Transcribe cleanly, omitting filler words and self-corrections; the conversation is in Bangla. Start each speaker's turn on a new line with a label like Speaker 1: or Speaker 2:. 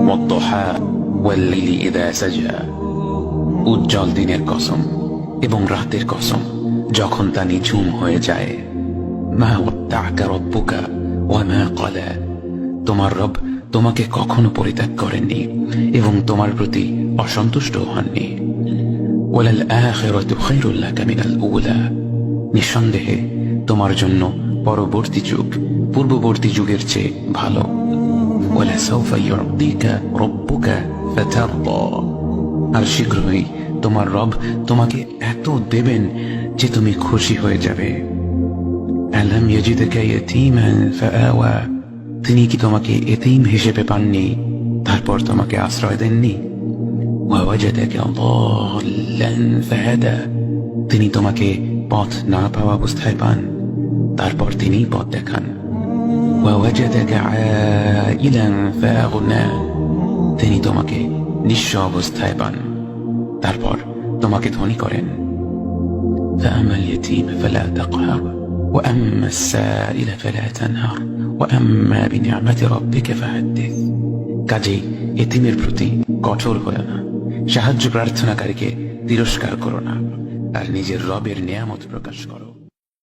Speaker 1: ওয়াদ-দুহা ওয়াল-লাইলি ইযা সাজা। উজ্জ্বল দিনের কসম এবং রাতের কসম যখন তা নিঝুম হয়ে যায়। মা ওয়াদ্দা'কা রাব্বুকা ওয়া মা ক্বালা। তোমার রব তোমাকে কখনো পরিত্যাগ করেননি এবং তোমার প্রতি অসন্তুষ্ট হননি। ওয়ালাল আখিরাতু খায়রুল লাকা মিনাল উলা। নিঃসন্দেহে তোমার জন্য পরবর্তী যুগ পূর্ববর্তী যুগের চেয়ে ভালো। ওয়ালাসাউফা ইউ'তিকা রাব্বুকা ফাতারদা। আর শীঘ্রই তোমার রব তোমাকে এত দেবেন যে তুমি খুশি হয়ে যাবে। আলাম ইয়াজিদকা ইয়াতীমান ফাআওয়া। তিনি কি তোমাকে এতিম হিসেবে পাননি তারপর তোমাকে আশ্রয় দেননি? ওয়াওয়াজাদাকা দাল্লান ফাহাদা। তিনি তোমাকে পথ না পাওয়া অবস্থায় পান তারপর তিনিই পথ দেখান। ওয়াওয়াজাদাকা আইলান ফাআগনা। তিনি তোমাকে নিঃস্ব অবস্থায় পান তারপর তোমাকে ধনী করেন। فأما اليتيم فلا تقهر وأما السائل فلا تنهر وأما بنعمة ربك فحدث। কাজেই এতিমের প্রতি কঠোর হয়ো না, সাহায্য প্রার্থনাকারীকে তিরস্কার করো না, আর নিজের রবের নিয়ামত প্রকাশ করো।